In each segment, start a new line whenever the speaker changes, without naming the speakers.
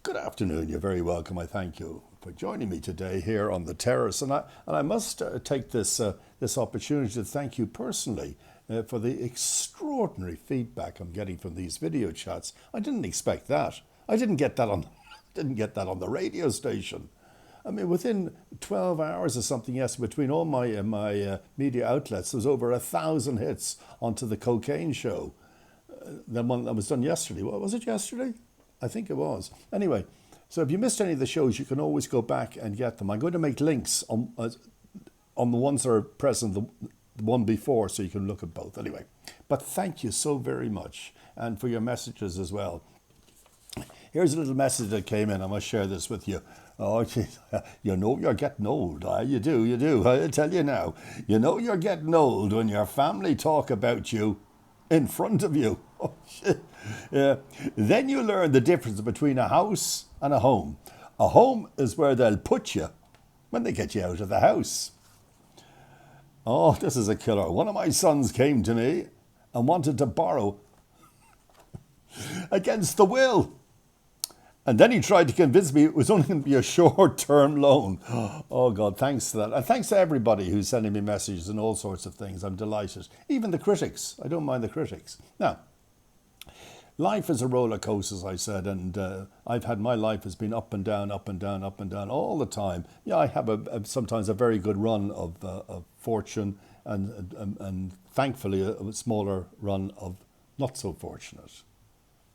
Good afternoon. You're very welcome. I thank you for joining me today here on the terrace. And I must take this opportunity to thank you personally for the extraordinary feedback I'm getting from these video chats. I didn't expect that. I didn't get that on didn't get that on the radio station. I mean, within 12 hours or something, yes, between all my media outlets, there's over 1,000 hits onto the cocaine show. The one that was done yesterday. What was it yesterday? I think it was. Anyway, so if you missed any of the shows, you can always go back and get them. I'm going to make links on the ones that are present, the one before, so you can look at both. Anyway, but thank you so very much, and for your messages as well. Here's a little message that came in. I must share this with you. Oh, geez. You know you're getting old. You do. I tell you now. You know you're getting old when your family talk about you in front of you. Oh, shit. Yeah. Then you learn the difference between a house and a home. A home is where they'll put you when they get you out of the house. Oh, this is a killer. One of my sons came to me and wanted to borrow against the will. And then he tried to convince me it was only going to be a short-term loan. Oh, God, thanks to that. And thanks to everybody who's sending me messages and all sorts of things. I'm delighted. Even the critics. I don't mind the critics. Now, life is a roller coaster, as I said, and I've had my life has been up and down, up and down, up and down all the time. Yeah, I have sometimes a very good run of fortune and thankfully a smaller run of not so fortunate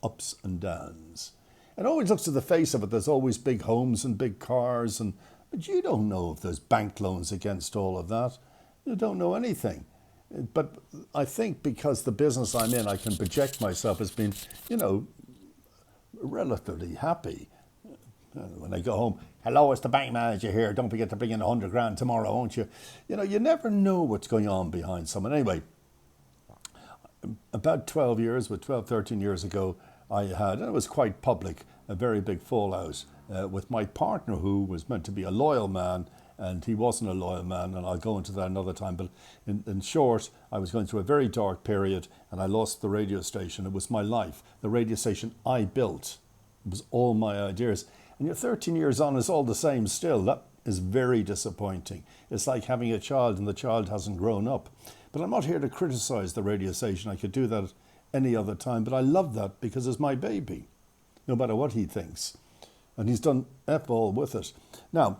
ups and downs. It always looks at the face of it, there's always big homes and big cars, but you don't know if there's bank loans against all of that. You don't know anything. But I think because the business I'm in, I can project myself as being, relatively happy. When I go home, hello, it's the bank manager here. Don't forget to bring in 100 grand tomorrow, won't you? You never know what's going on behind someone. Anyway, about 13 years ago, I had, and it was quite public, a very big fallout with my partner, who was meant to be a loyal man, and he wasn't a loyal man, and I'll go into that another time. But in short, I was going through a very dark period, and I lost the radio station. It was my life. The radio station I built. It was all my ideas. And you're 13 years on, it's all the same still. That is very disappointing. It's like having a child and the child hasn't grown up. But I'm not here to criticize the radio station. I could do that any other time, but I love that because it's my baby, no matter what he thinks. And he's done F all with it. Now,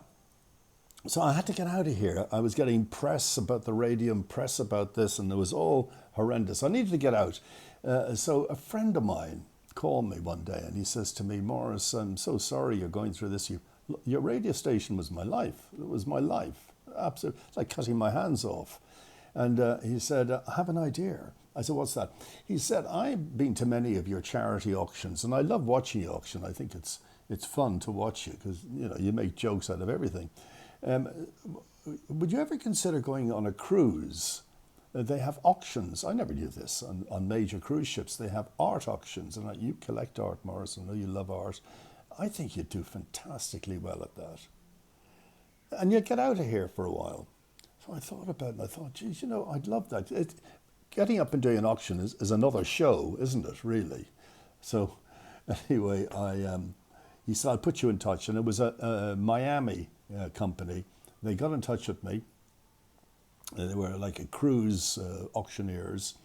so I had to get out of here. I was getting press about the radio and press about this, and it was all horrendous. I needed to get out. So a friend of mine called me one day and he says to me, Morris, I'm so sorry you're going through this. Your radio station was my life. It was my life. Absolutely. It's like cutting my hands off. And he said, I have an idea. I said, what's that? He said, I've been to many of your charity auctions, and I love watching the auction. I think it's fun to watch you because, you make jokes out of everything. Would you ever consider going on a cruise? They have auctions. I never knew this. On major cruise ships, they have art auctions. And you collect art, Morris. I know you love art. I think you'd do fantastically well at that. And you'd get out of here for a while. So I thought about it, and I thought, geez, I'd love that. Getting up and doing an auction is another show, isn't it, really? So anyway, he said, I'll put you in touch. And it was a Miami company. They got in touch with me. They were like a cruise auctioneers.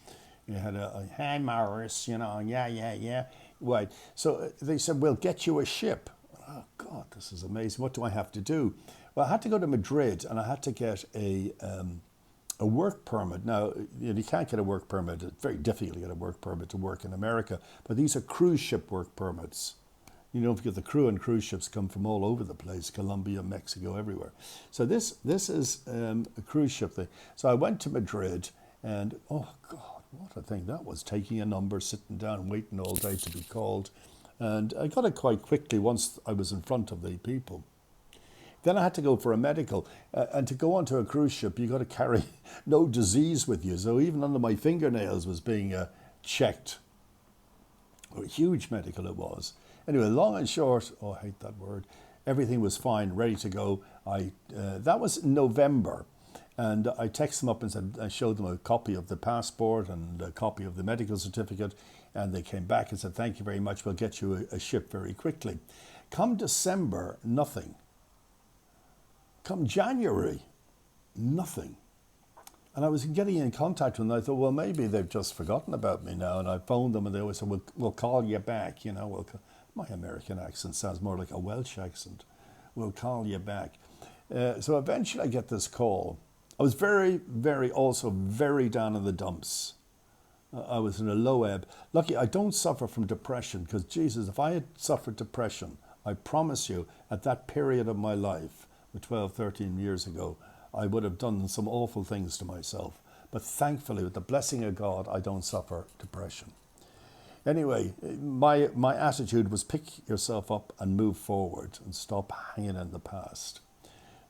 You had hey, Morris, yeah. Right. So they said, we'll get you a ship. Oh, God, this is amazing. What do I have to do? Well, I had to go to Madrid, and I had to get a work permit. Now, you can't get a work permit. It's very difficult to get a work permit to work in America. But these are cruise ship work permits. Because the crew on cruise ships come from all over the place, Colombia, Mexico, everywhere. So this is a cruise ship thing. So I went to Madrid, and oh, God, what a thing that was. Taking a number, sitting down, waiting all day to be called. And I got it quite quickly once I was in front of the people. Then I had to go for a medical. And to go onto a cruise ship, you got to carry no disease with you. So even under my fingernails was being checked. A huge medical it was. Anyway, long and short, oh, I hate that word. Everything was fine, ready to go. That was November. And I texted them up and said, I showed them a copy of the passport and a copy of the medical certificate. And they came back and said, thank you very much. We'll get you a ship very quickly. Come December, nothing. Come January, nothing. And I was getting in contact with them. I thought, well, maybe they've just forgotten about me now. And I phoned them and they always said, we'll call you back. My American accent sounds more like a Welsh accent. We'll call you back. So eventually I get this call. I was very, also very down in the dumps. I was in a low ebb. Lucky I don't suffer from depression, because Jesus, if I had suffered depression, I promise you, at that period of my life, 12, 13 years ago, I would have done some awful things to myself. But thankfully, with the blessing of God, I don't suffer depression. Anyway, my attitude was pick yourself up and move forward and stop hanging in the past.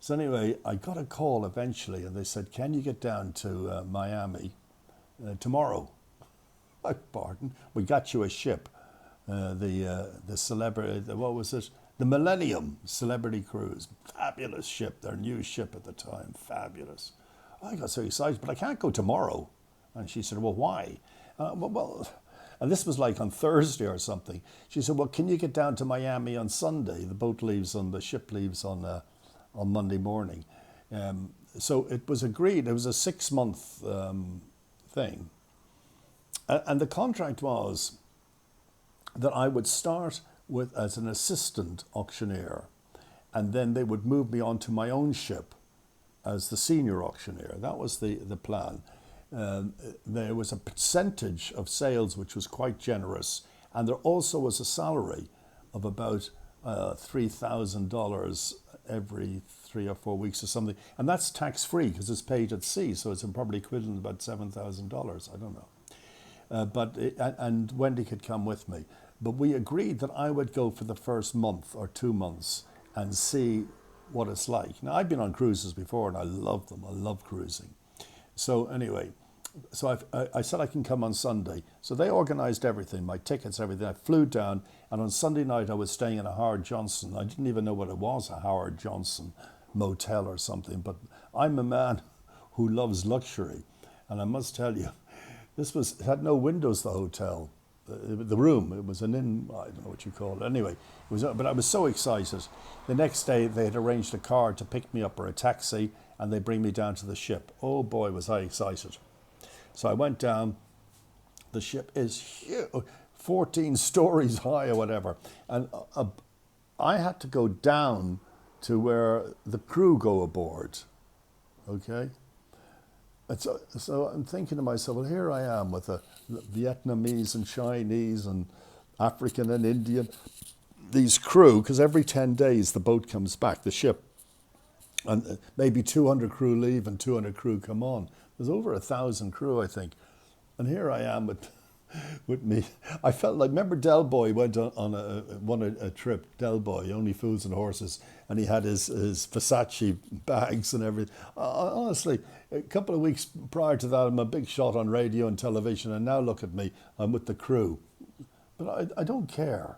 So anyway, I got a call eventually and they said, can you get down to Miami tomorrow? Pardon, we got you a ship, the celebrity, what was it? The Millennium Celebrity Cruise. Fabulous ship, their new ship at the time, fabulous. I got so excited, but I can't go tomorrow. And she said, well, why? And this was like on Thursday or something. She said, well, can you get down to Miami on Sunday? The ship leaves on Monday morning. So it was agreed. It was a 6-month thing. And the contract was that I would start as an assistant auctioneer, and then they would move me onto my own ship as the senior auctioneer. That was the plan. There was a percentage of sales which was quite generous, and there also was a salary of about $3,000 every 3 or 4 weeks or something, and that's tax-free because it's paid at sea, so it's probably equivalent to about $7,000. I don't know. And Wendy could come with me. But we agreed that I would go for the first month or 2 months and see what it's like. Now, I've been on cruises before and I love them. I love cruising. So anyway, I said I can come on Sunday. So they organised everything, my tickets, everything. I flew down, and on Sunday night I was staying in a Howard Johnson. I didn't even know what it was, a Howard Johnson motel or something. But I'm a man who loves luxury. And I must tell you, it had no windows, the hotel. The room, it was an inn, I don't know what you call it. Anyway, but I was so excited. The next day they had arranged a car to pick me up, or a taxi, and they bring me down to the ship. Oh boy, was I excited. So I went down. The ship is huge, 14 stories high or whatever. And I had to go down to where the crew go aboard, okay? And so I'm thinking to myself, well, here I am with the Vietnamese and Chinese and African and Indian, these crew, because every 10 days the boat comes back, the ship, and maybe 200 crew leave and 200 crew come on. There's over 1,000 crew, I think. And here I am with me. I felt like, remember Del Boy went on a trip, Del Boy, Only Fools and Horses, and he had his Versace bags and everything. Honestly, a couple of weeks prior to that, I'm a big shot on radio and television, and now look at me, I'm with the crew. But I don't care.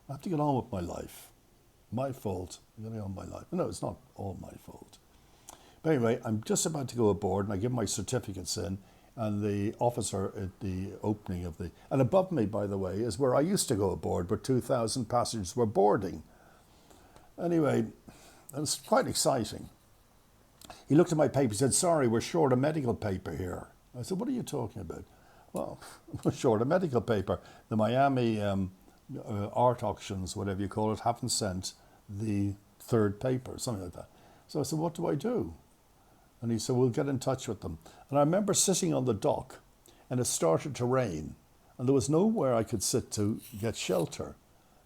I have to get on with my life. My fault, getting on with my life. No, it's not all my fault. But anyway, I'm just about to go aboard, and I give my certificates in, and the officer at the opening of and above me, by the way, is where I used to go aboard, where 2,000 passengers were boarding. Anyway, it was quite exciting. He looked at my paper, he said, sorry, we're short of medical paper here. I said, what are you talking about? Well, we're short of medical paper. The Miami art auctions, whatever you call it, haven't sent the third paper, something like that. So I said, what do I do? And he said, we'll get in touch with them. And I remember sitting on the dock, and it started to rain, and there was nowhere I could sit to get shelter.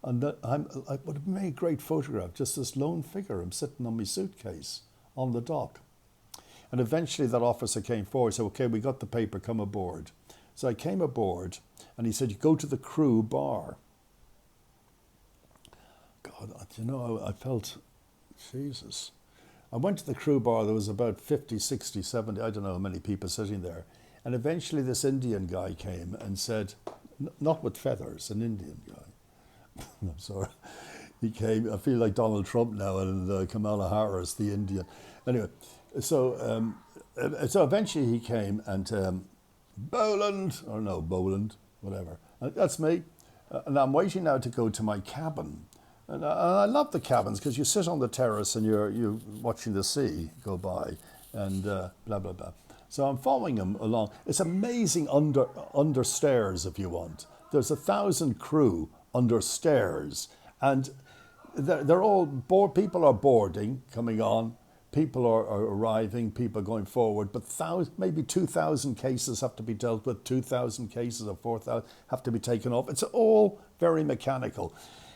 And I would have made a great photograph, just this lone figure. I'm sitting on my suitcase on the dock. And eventually that officer came forward and said, okay, we got the paper, come aboard. So I came aboard, and he said, you go to the crew bar. God, I felt, Jesus. I went to the crew bar, there was about 50, 60, 70, I don't know how many people sitting there. And eventually this Indian guy came and said, not with feathers, an Indian guy. I'm sorry. He came, I feel like Donald Trump now, and Kamala Harris, the Indian. Anyway, so eventually he came and, Boland, whatever. And that's me. And I'm waiting now to go to my cabin. And I love the cabins because you sit on the terrace and you're watching the sea go by and blah, blah, blah. So I'm following him along. It's amazing under stairs if you want. There's 1,000 crew under stairs and they're all bored. People are boarding, coming on. People are arriving, people going forward, but maybe 2,000 cases have to be dealt with, 2,000 cases or 4,000 have to be taken off. It's all very mechanical.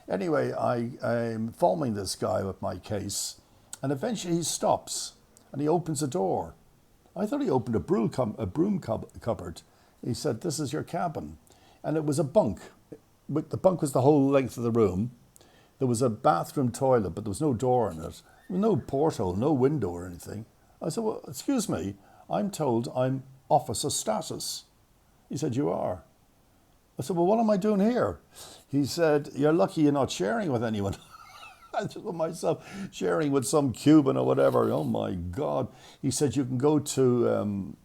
Anyway, I'm following this guy with my case, and eventually he stops and he opens a door. I thought he opened a broom cupboard. He said, "This is your cabin." And it was a bunk. The bunk was the whole length of the room. There was a bathroom toilet, but there was no door in it. No porthole, no window or anything. I said, "Well, excuse me, I'm told I'm officer status." He said, "You are." I said, "Well, what am I doing here?" He said, "You're lucky you're not sharing with anyone." I told myself, sharing with some Cuban or whatever. Oh my God. He said, "You can go to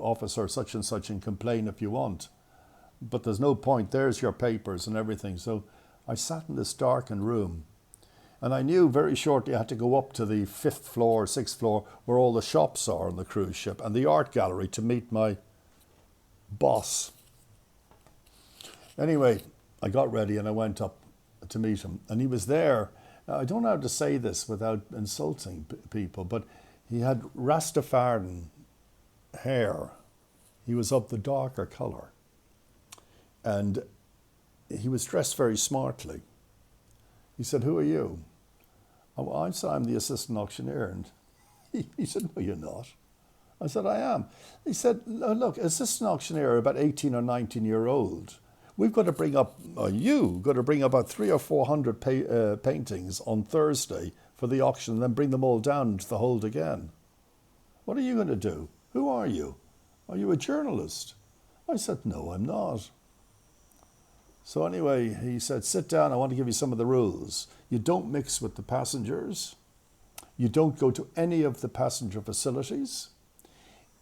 officer such and such and complain if you want. But there's no point. There's your papers and everything." So I sat in this darkened room. And I knew very shortly I had to go up to the 5th floor, 6th floor, where all the shops are on the cruise ship, and the art gallery to meet my boss. Anyway, I got ready and I went up to meet him. And he was there. Now, I don't know how to say this without insulting people, but he had Rastafarian hair. He was of the darker colour. And he was dressed very smartly. He said, "Who are you?" I said, "I'm the assistant auctioneer." And he said, "No, you're not." I said, "I am." He said, "Look, assistant auctioneer are about 18 or 19-year-old. We've got to bring up, you've got to bring up about 300 or 400 paintings on Thursday for the auction and then bring them all down to the hold again. What are you going to do? Who are you? Are you a journalist?" I said, "No, I'm not." So anyway, he said, "Sit down, I want to give you some of the rules. You don't mix with the passengers. You don't go to any of the passenger facilities.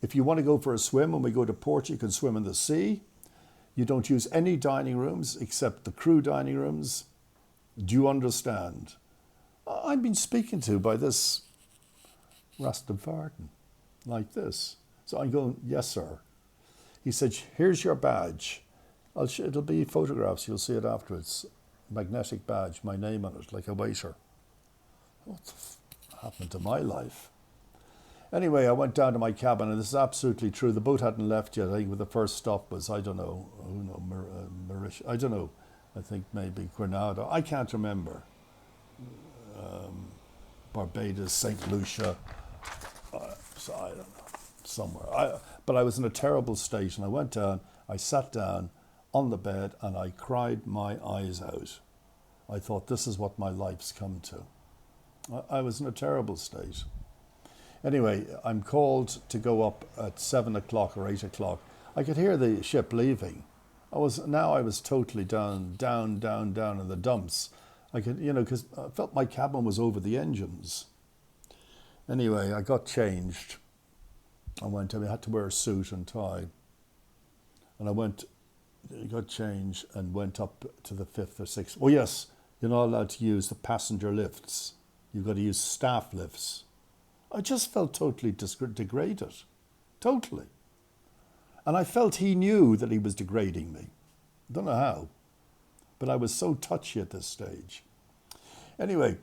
If you want to go for a swim, when we go to port, you can swim in the sea. You don't use any dining rooms except the crew dining rooms. Do you understand?" I'm being spoken to by this Rastafarian, like this. So I'm going, "Yes, sir." He said, "Here's your badge. It'll be photographs, you'll see it afterwards. Magnetic badge, my name on it, like a waiter." What happened to my life? Anyway, I went down to my cabin, and this is absolutely true. The boat hadn't left yet. I think the first stop was, I don't know, Mauritius. I don't know. I think maybe Grenada. I can't remember. Barbados, St. Lucia. So I don't know, somewhere. But I was in a terrible state, and I went down, I sat down on the bed, and I cried my eyes out. I thought, this is what my life's come to. I was in a terrible state. Anyway, I'm called to go up at 7 o'clock or 8 o'clock. I could hear the ship leaving. I was totally down in the dumps. I could, because I felt my cabin was over the engines. Anyway, I got changed. I had to wear a suit and tie. And I got changed and went up to the 5th or 6th. Oh yes, you're not allowed to use the passenger lifts. You've got to use staff lifts. I just felt totally degraded. Totally. And I felt he knew that he was degrading me. I don't know how, but I was so touchy at this stage. Anyway,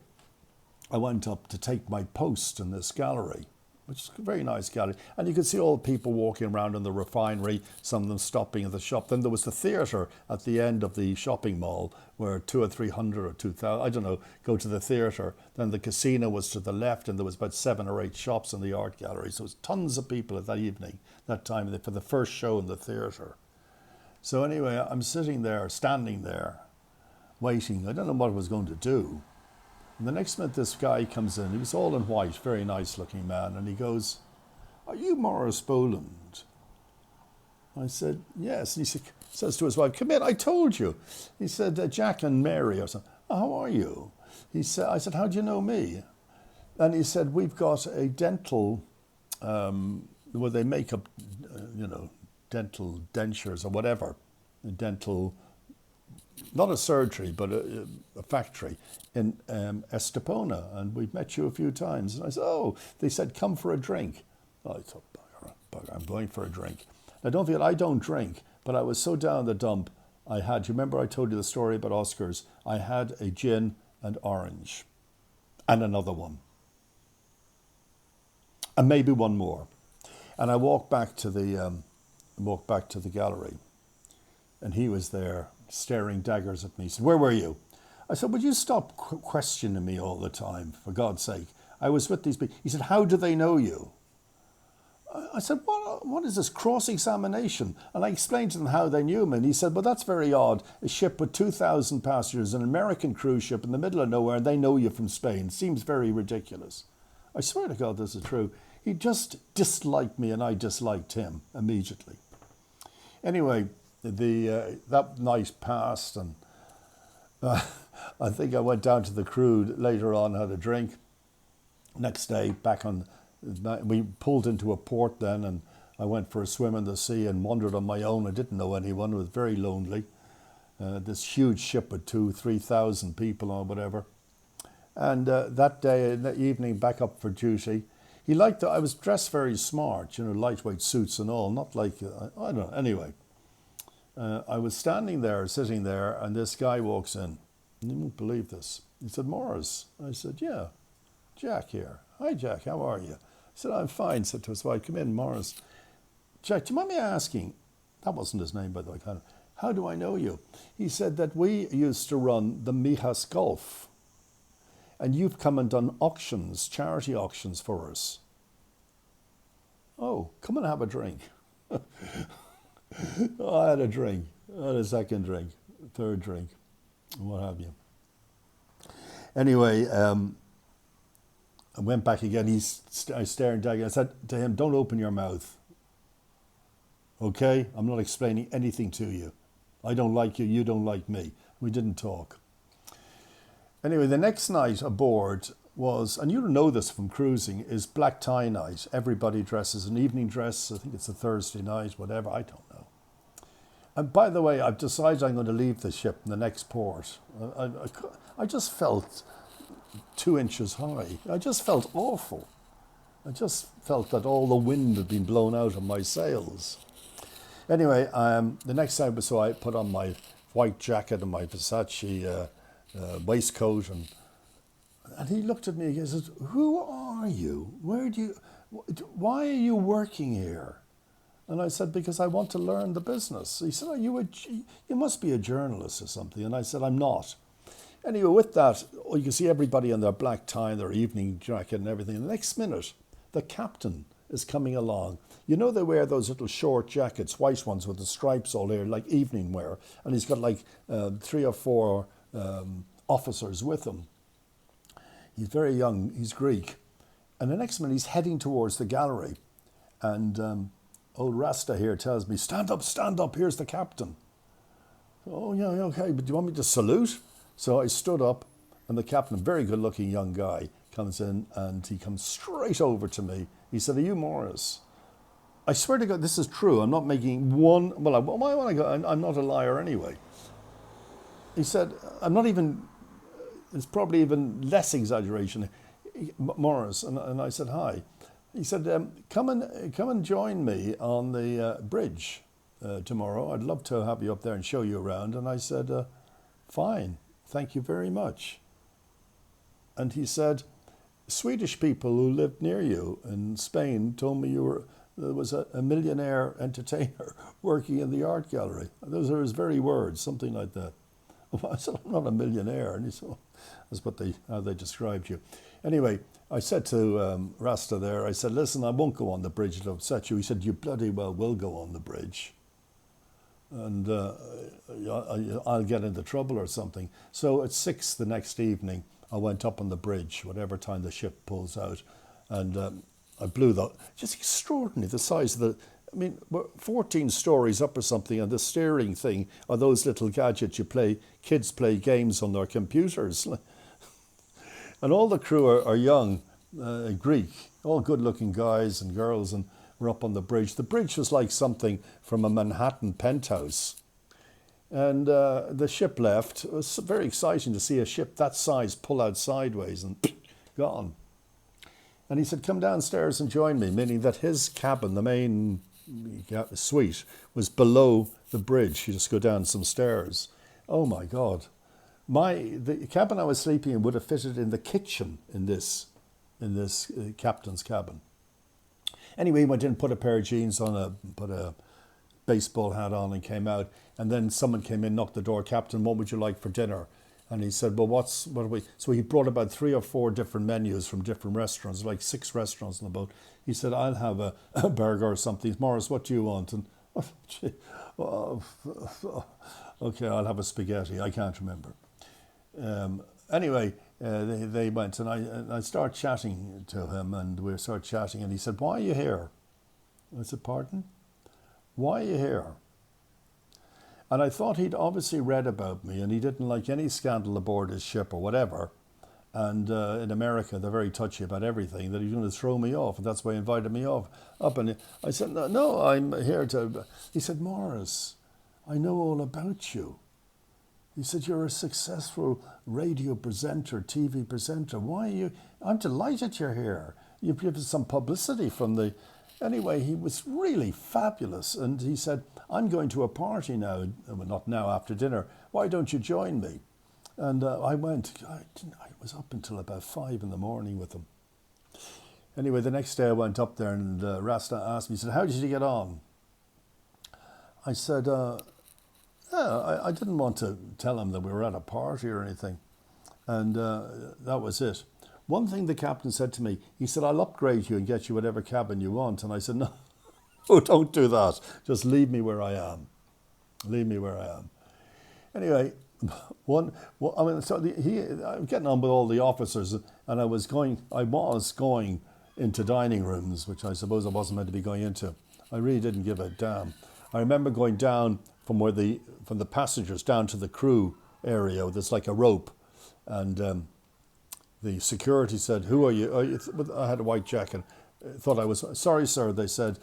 I went up to take my post in this gallery, which is a very nice gallery. And you could see all the people walking around in the refinery, some of them stopping at the shop. Then there was the theatre at the end of the shopping mall where 200 or 300 or 2,000, I don't know, go to the theatre. Then the casino was to the left, and there was about 7 or 8 shops in the art gallery. So it was tons of people at that evening, that time, for the first show in the theatre. So anyway, I'm standing there, waiting. I don't know what I was going to do. And the next minute, this guy comes in. He was all in white, very nice-looking man. And he goes, "Are you Morris Boland?" I said, "Yes." And he says to his wife, "Come in, I told you." He said, "Jack and Mary or something." "Oh, how are you?" I said, "How do you know me?" And he said, "We've got a dental, where they make up, dental dentures or whatever, dental not a surgery, but a factory in Estepona, and we've met you a few times. And I said, oh, they said, come for a drink. I thought, bugger, I'm going for a drink. Now, don't forget, I don't drink, but I was so down the dump, I had, you remember I told you the story about Oscars? I had a gin and orange, and another one, and maybe one more. And I walked back to the gallery, and he was there staring daggers at me. He said, where were you? I said, would you stop questioning me all the time, for God's sake? I was with these people. He said, how do they know you? I said, what is this cross-examination? And I explained to them how they knew me. And he said, well, that's very odd. A ship with 2,000 passengers, an American cruise ship in the middle of nowhere, and they know you from Spain. Seems very ridiculous. I swear to God, this is true. He just disliked me, and I disliked him immediately. Anyway, that night passed, and I think I went down to the crew later on, had a drink. Next day, we pulled into a port then, and I went for a swim in the sea and wandered on my own. I didn't know anyone. It was very lonely. This huge ship with 3,000 people or whatever. And that day, in the evening, back up for duty, he liked that I was dressed very smart, lightweight suits and all, not like, I don't know, anyway. I was sitting there, and this guy walks in. You won't believe this. He said, Morris. I said, yeah, Jack here. Hi, Jack, how are you? He said, I'm fine. Said to his wife, come in, Morris. Jack, do you mind me asking? That wasn't his name, by the way. How do I know you? He said that we used to run the Mijas Golf. And you've come and done auctions, charity auctions for us. Oh, come and have a drink. I had a drink. I had a second drink, third drink, and what have you. Anyway, I went back again. I stared down. I said to him, don't open your mouth. Okay? I'm not explaining anything to you. I don't like you. You don't like me. We didn't talk. Anyway, the next night aboard was, and you know this from cruising, is black tie night. Everybody dresses an evening dress. I think it's a Thursday night, whatever. I don't know. And by the way, I've decided I'm going to leave the ship in the next port. I just felt 2 inches high. I just felt awful. I just felt that all the wind had been blown out of my sails. Anyway, the next time, so I put on my white jacket and my Versace waistcoat, and he looked at me and he says, who are you? Why are you working here? And I said, because I want to learn the business. He said, oh, you must be a journalist or something. And I said, I'm not. Anyway, with that, you can see everybody in their black tie, their evening jacket and everything. And the next minute, the captain is coming along. You know they wear those little short jackets, white ones with the stripes all here, like evening wear. And he's got like 3 or 4 officers with him. He's very young, he's Greek. And the next minute, he's heading towards the gallery. And old Rasta here tells me, stand up, here's the captain. Oh, yeah, okay, but do you want me to salute? So I stood up, and the captain, a very good-looking young guy, comes in, and he comes straight over to me. He said, are you Morris? I swear to God, this is true. I'm not making one, why would I go? I'm not a liar anyway. He said, it's probably even less exaggeration, Morris. And I said, hi. He said, come and join me on the bridge tomorrow. I'd love to have you up there and show you around. And I said, fine, thank you very much. And he said, Swedish people who lived near you in Spain told me there was a millionaire entertainer working in the art gallery. Those are his very words, something like that. I said, I'm not a millionaire. And he said, that's how they described you. Anyway, I said to Rasta there, I said, listen, I won't go on the bridge, it'll upset you. He said, you bloody well will go on the bridge. And I'll get into trouble or something. So at 6 the next evening, I went up on the bridge, whatever time the ship pulls out. And I blew just extraordinary, the size of we're 14 stories up or something, and the steering thing are those little gadgets kids play games on their computers. And all the crew are young, Greek, all good-looking guys and girls, and we're up on the bridge. The bridge was like something from a Manhattan penthouse. And the ship left. It was very exciting to see a ship that size pull out sideways and gone. And he said, come downstairs and join me, meaning that his cabin, the main suite, was below the bridge. You just go down some stairs. Oh my God. The cabin I was sleeping in would have fitted in the kitchen in this captain's cabin. Anyway, he went in, put a pair of jeans on, put a baseball hat on and came out. And then someone came in, knocked the door. Captain, what would you like for dinner? And he said, well, what are we? So he brought about 3 or 4 different menus from different restaurants, like 6 restaurants on the boat. He said, I'll have a burger or something. Morris, what do you want? And okay, I'll have a spaghetti. I can't remember. Anyway, they went and I started chatting to him and we started chatting and he said, why are you here? I said, pardon? Why are you here? And I thought he'd obviously read about me and he didn't like any scandal aboard his ship or whatever. And in America, they're very touchy about everything, that he's going to throw me off. And that's why he invited me up. And I said, no, I'm here to... He said, Morris, I know all about you. He said, you're a successful radio presenter, TV presenter. Why are you... I'm delighted you're here. You've given some publicity from the... Anyway, he was really fabulous. And he said, I'm going to a party now. Well, not now, after dinner. Why don't you join me? And I went. I was up until about 5 in the morning with him. Anyway, the next day I went up there and Rasta asked me, he said, how did you get on? I said, I didn't want to tell him that we were at a party or anything. And that was it. One thing the captain said to me, he said, I'll upgrade you and get you whatever cabin you want. And I said, no, don't do that. Just leave me where I am. Leave me where I am. Anyway, I'm getting on with all the officers and I was going into dining rooms, which I suppose I wasn't meant to be going into. I really didn't give a damn. I remember going down from the passengers down to the crew area. There's like a rope and the security said, who are you? I had a white jacket. Thought I was, sorry, sir. They said,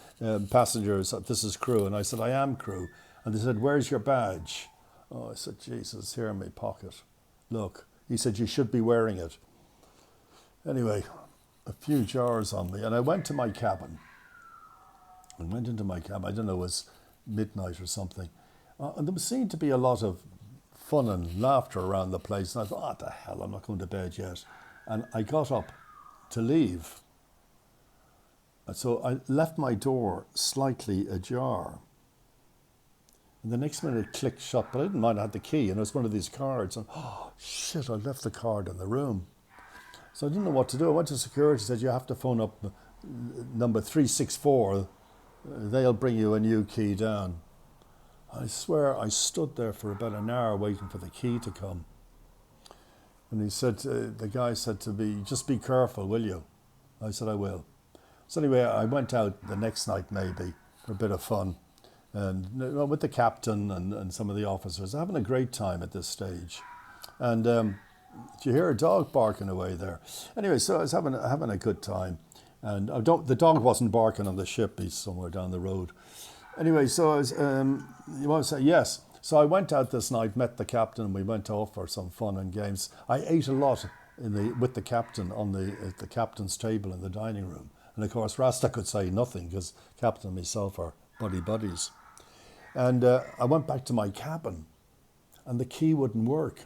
passengers, this is crew. And I said, I am crew. And they said, where's your badge? Oh, I said, Jesus, here in my pocket. Look. He said, you should be wearing it. Anyway, a few jars on me. And I went to my cabin. I went into my cabin. I don't know, it was midnight or something. And there seemed to be a lot of fun and laughter around the place. And I thought, what the hell, I'm not going to bed yet. And I got up to leave. So I left my door slightly ajar. And the next minute it clicked shut, but I didn't mind, I had the key, and it was one of these cards. And oh, shit, I left the card in the room. So I didn't know what to do. I went to security, said, you have to phone up number 364. They'll bring you a new key down. I swear I stood there for about an hour waiting for the key to come. And he said, the guy said to me, just be careful, will you? I said, I will. So anyway, I went out the next night maybe for a bit of fun. And with the captain and some of the officers, having a great time at this stage. And did you hear a dog barking away there? Anyway, so I was having a good time. And the dog wasn't barking on the ship, he's somewhere down the road. Anyway, so I was, you want to say, yes. So I went out this night, met the captain, and we went off for some fun and games. I ate a lot with the captain at the captain's table in the dining room. And of course, Rasta could say nothing because captain and myself are buddies. And I went back to my cabin and the key wouldn't work.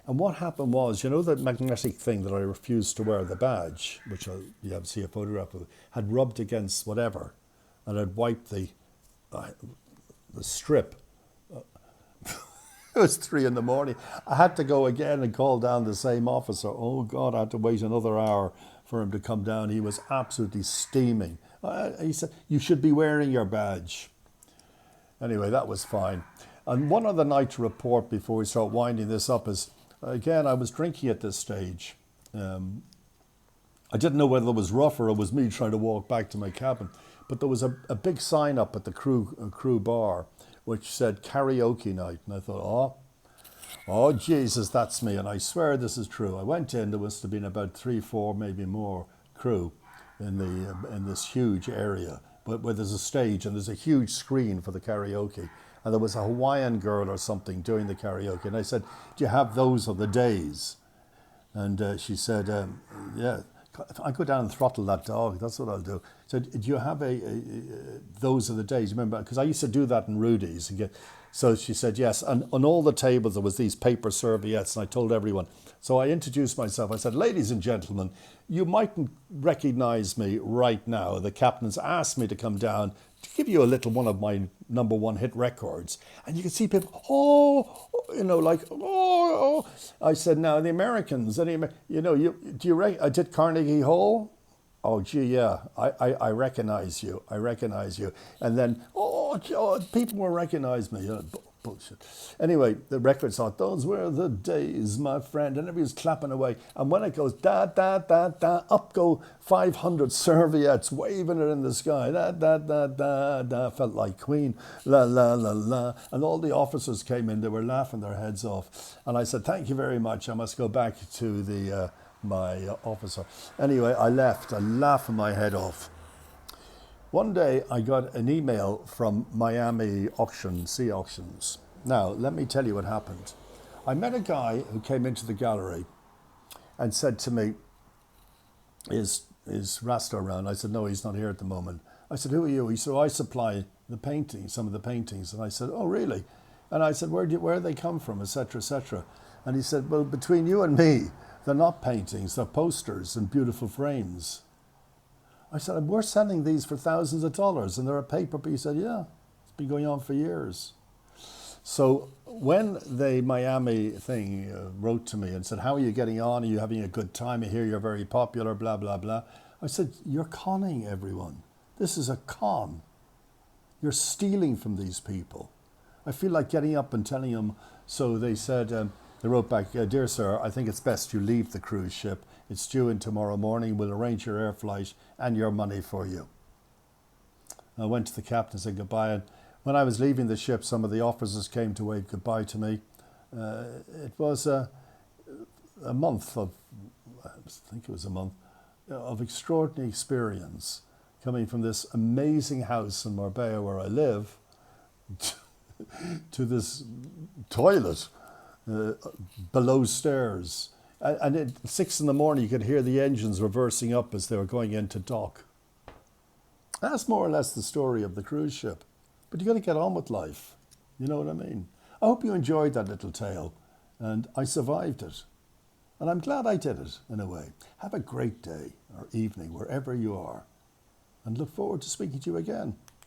And what happened was, you know, that magnetic thing that I refused to wear, the badge, which you have to see a photograph of, had rubbed against whatever and had wiped the strip. It was 3 a.m. I had to go again and call down the same officer. Oh God, I had to wait another hour for him to come down. He was absolutely steaming. He said, you should be wearing your badge. Anyway, that was fine. And one other night to report before we start winding this up is, again, I was drinking at this stage. I didn't know whether it was rough or it was me trying to walk back to my cabin. But there was a big sign up at the crew bar which said karaoke night. And I thought, oh, Jesus, that's me. And I swear this is true. I went in, there must have been about 3, 4, maybe more crew in this huge area where there's a stage and there's a huge screen for the karaoke. and there was a Hawaiian girl or something doing the karaoke. And I said, do you have Those Are the Days? And she said, yeah. If I go down and throttle that dog, that's what I'll do. So, do you have Those Are the Days? Remember, because I used to do that in Rudy's. So she said yes. And on all the tables there was these paper serviettes, and I told everyone. So I introduced myself. I said, ladies and gentlemen, you mightn't recognise me right now. The captain's asked me to come down to give you a little one of my number one hit records. And you can see people, like, oh. I said, now the Americans, I did Carnegie Hall? Oh, gee, yeah, I recognize you. I recognize you. And then, people will recognize me. Bullshit. Anyway, the record thought, those were the days, my friend. And everybody's clapping away. And when it goes, da, da, da, da, up go 500 serviettes, waving it in the sky. Da, da, da, da, da. Felt like Queen. La, la, la, la. And all the officers came in. They were laughing their heads off. And I said, thank you very much. I must go back to my officer. Anyway, I left. I laughing my head off. One day I got an email from Miami Sea Auctions. Now, let me tell you what happened. I met a guy who came into the gallery and said to me, is Rasta around? I said, no, he's not here at the moment. I said, who are you? He said, I supply the paintings, some of the paintings. And I said, oh, really? And I said, where do they come from, etc., etc. And he said, well, between you and me, they're not paintings, they're posters and beautiful frames. I said, we're selling these for thousands of dollars, and they're a paper. He said, yeah, it's been going on for years. So when the Miami thing wrote to me and said, how are you getting on? Are you having a good time? I hear you're very popular, blah, blah, blah. I said, you're conning everyone. This is a con. You're stealing from these people. I feel like getting up and telling them. So they said, they wrote back, dear sir, I think it's best you leave the cruise ship. It's due in tomorrow morning. We'll arrange your air flight and your money for you. I went to the captain and said goodbye. And when I was leaving the ship, some of the officers came to wave goodbye to me. It was a month of, I think it was a month, of extraordinary experience coming from this amazing house in Marbella where I live to this toilet below stairs. And at 6 in the morning, you could hear the engines reversing up as they were going into dock. That's more or less the story of the cruise ship. But you got to get on with life. You know what I mean? I hope you enjoyed that little tale. And I survived it. And I'm glad I did it, in a way. Have a great day or evening, wherever you are. And look forward to speaking to you again.